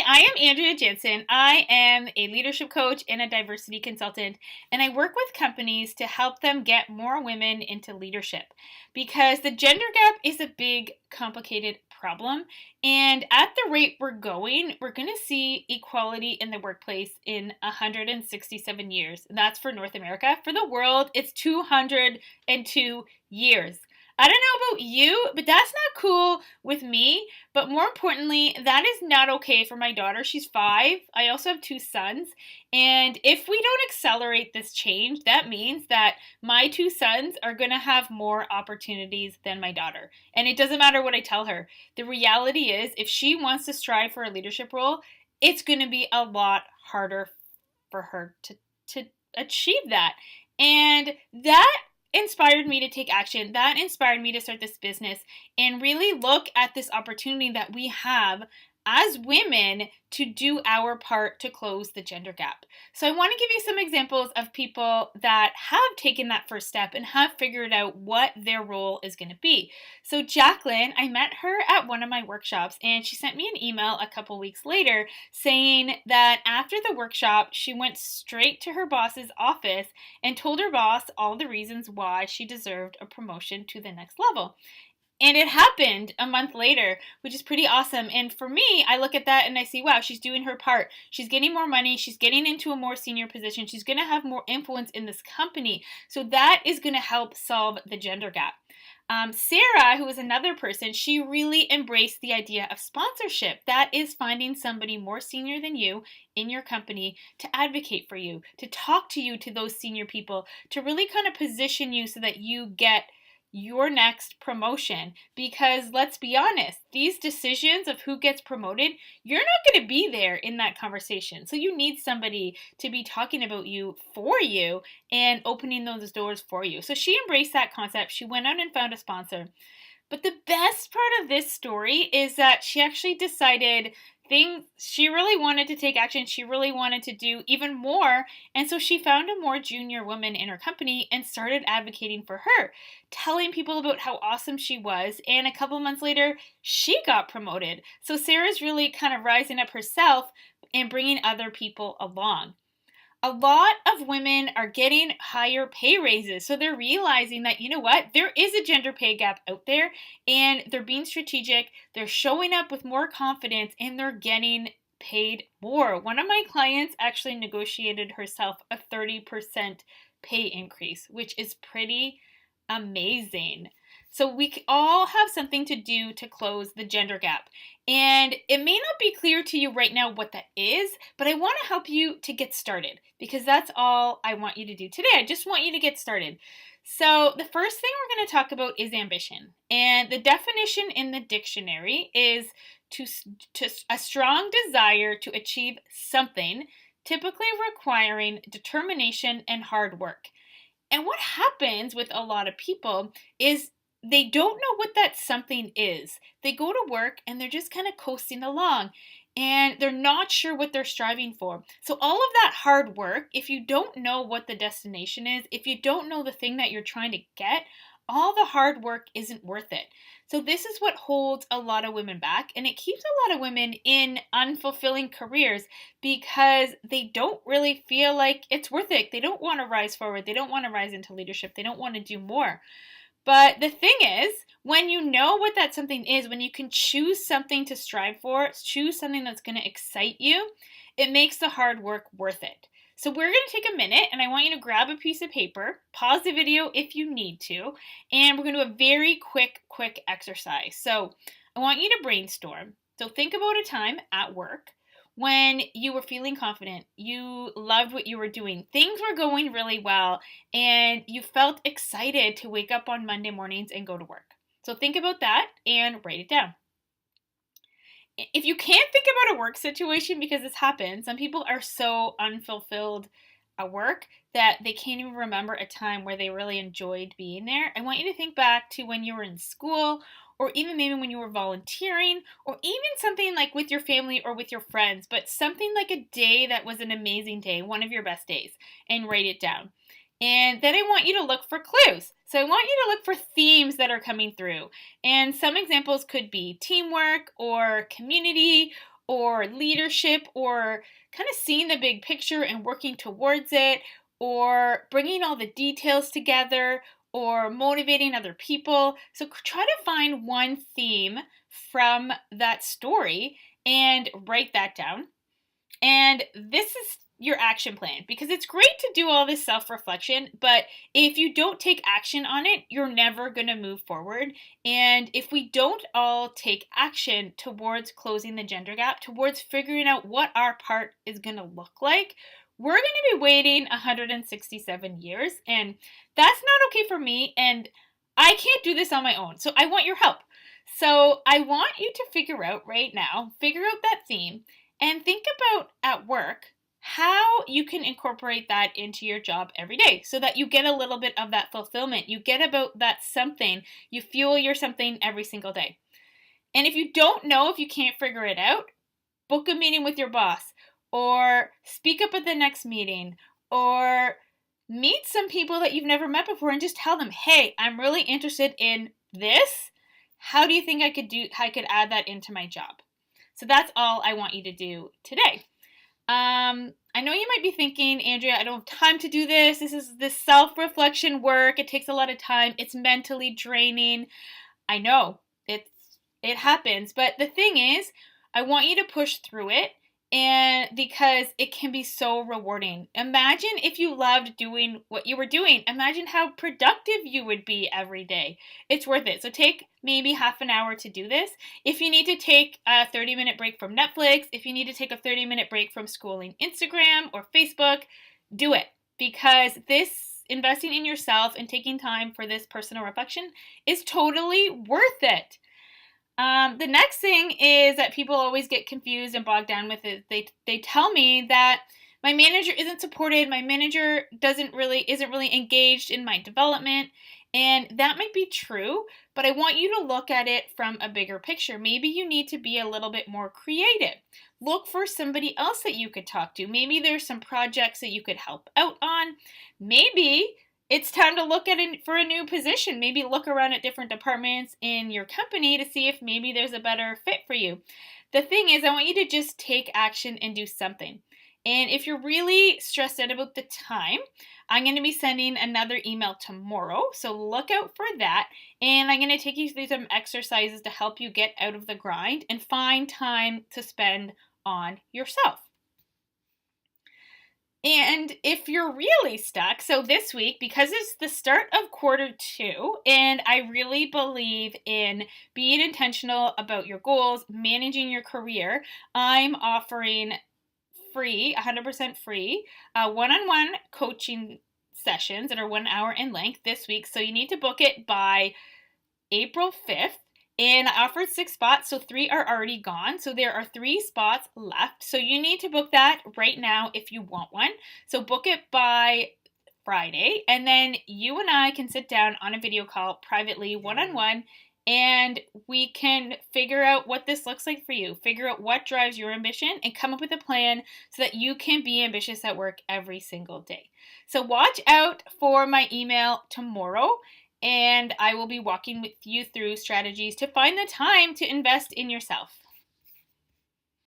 I am Andrea Jensen. I am a leadership coach and a diversity consultant, and I work with companies to help them get more women into leadership because the gender gap is a big, complicated problem. And at the rate we're going, we're going to see equality in the workplace in 167 years. That's for North America. For the world, it's 202 years. I don't know about you, but that's not cool with me. But more importantly, that is not okay for my daughter. She's 5. I also have 2 sons. And if we don't accelerate this change, that means that my 2 sons are going to have more opportunities than my daughter. And it doesn't matter what I tell her. The reality is, if she wants to strive for a leadership role, it's going to be a lot harder for her to achieve that. And that inspired me to take action. That inspired me to start this business and really look at this opportunity that we have as women to do our part to close the gender gap. So I want to give you some examples of people that have taken that first step and have figured out what their role is going to be. So Jacqueline, I met her at one of my workshops, and she sent me an email a couple weeks later saying that after the workshop, she went straight to her boss's office and told her boss all the reasons why she deserved a promotion to the next level. And it happened a month later, which is pretty awesome. And for me, I look at that and I see, wow, she's doing her part. She's getting more money. She's getting into a more senior position. She's going to have more influence in this company. So that is going to help solve the gender gap. Sarah, who is another person, she really embraced the idea of sponsorship. That is finding somebody more senior than you in your company to advocate for you, to talk to you, to those senior people, to really kind of position you so that you get your next promotion. Because let's be honest, these decisions of who gets promoted, you're not going to be there in that conversation. So you need somebody to be talking about you for you and opening those doors for you. So she embraced that concept. She went out and found a sponsor. But the best part of this story is that she actually decided she really wanted to take action. She really wanted to do even more. And so she found a more junior woman in her company and started advocating for her, telling people about how awesome she was. And a couple months later, she got promoted. So Sarah's really kind of rising up herself and bringing other people along. A lot of women are getting higher pay raises. So they're realizing that, you know what, there is a gender pay gap out there, and they're being strategic. They're showing up with more confidence, and they're getting paid more. One of my clients actually negotiated herself a 30% pay increase, which is pretty amazing. So we all have something to do to close the gender gap. And it may not be clear to you right now what that is, but I want to help you to get started because that's all I want you to do today. I just want you to get started. So the first thing we're going to talk about is ambition. And the definition in the dictionary is to a strong desire to achieve something, typically requiring determination and hard work. And what happens with a lot of people is they don't know what that something is. They go to work and they're just kind of coasting along and they're not sure what they're striving for. So all of that hard work, if you don't know what the destination is, if you don't know the thing that you're trying to get, all the hard work isn't worth it. So this is what holds a lot of women back, and it keeps a lot of women in unfulfilling careers because they don't really feel like it's worth it. They don't want to rise forward. They don't want to rise into leadership. They don't want to do more. But the thing is, when you know what that something is, when you can choose something to strive for, choose something that's going to excite you, it makes the hard work worth it. So we're going to take a minute and I want you to grab a piece of paper, pause the video if you need to, and we're going to do a very quick exercise. So I want you to brainstorm. So think about a time at work when you were feeling confident, you loved what you were doing, things were going really well, and you felt excited to wake up on Monday mornings and go to work. So think about that and write it down. If you can't think about a work situation, because this happens, some people are so unfulfilled at work that they can't even remember a time where they really enjoyed being there. I want you to think back to when you were in school, or even maybe when you were volunteering, or even something like with your family or with your friends, but something like a day that was an amazing day, one of your best days, and write it down. And then I want you to look for clues. So I want you to look for themes that are coming through. And some examples could be teamwork or community or leadership, or kind of seeing the big picture and working towards it, or bringing all the details together, or motivating other people. So try to find one theme from that story and write that down. And this is your action plan, because it's great to do all this self-reflection, but if you don't take action on it, you're never going to move forward. And if we don't all take action towards closing the gender gap, towards figuring out what our part is going to look like, we're going to be waiting 167 years, and that's not okay for me, and I can't do this on my own. So I want your help. So I want you to figure out that theme, and think about at work how you can incorporate that into your job every day so that you get a little bit of that fulfillment. You get about that something. You fuel your something every single day. And if you don't know, if you can't figure it out, book a meeting with your boss, or speak up at the next meeting, or meet some people that you've never met before and just tell them, hey, I'm really interested in this. How do you think I could add that into my job? So that's all I want you to do today. I know you might be thinking, Andrea, I don't have time to do this. This is this self-reflection work. It takes a lot of time. It's mentally draining. I know it happens, but the thing is, I want you to push through it, and because it can be so rewarding. Imagine if you loved doing what you were doing. Imagine how productive you would be every day. It's worth it. So take maybe half an hour to do this. If you need to take a 30-minute break from Netflix, if you need to take a 30-minute break from scrolling Instagram or Facebook, do it. Because this investing in yourself and taking time for this personal reflection is totally worth it. The next thing is that people always get confused and bogged down with it. They tell me that my manager isn't supported, my manager isn't really engaged in my development, and that might be true, but I want you to look at it from a bigger picture. Maybe you need to be a little bit more creative. Look for somebody else that you could talk to. Maybe there's some projects that you could help out on. Maybe it's time to look for a new position. Maybe look around at different departments in your company to see if maybe there's a better fit for you. The thing is, I want you to just take action and do something. And if you're really stressed out about the time, I'm going to be sending another email tomorrow. So look out for that. And I'm going to take you through some exercises to help you get out of the grind and find time to spend on yourself. And if you're really stuck, so this week, because it's the start of quarter 2, and I really believe in being intentional about your goals, managing your career, I'm offering free, 100% free, one-on-one coaching sessions that are 1 hour in length this week. So you need to book it by April 5th. And I offered 6 spots, so 3 are already gone. So there are 3 spots left. So you need to book that right now if you want one. So book it by Friday, and then you and I can sit down on a video call privately, one-on-one, and we can figure out what this looks like for you. Figure out what drives your ambition and come up with a plan so that you can be ambitious at work every single day. So watch out for my email tomorrow, and I will be walking with you through strategies to find the time to invest in yourself.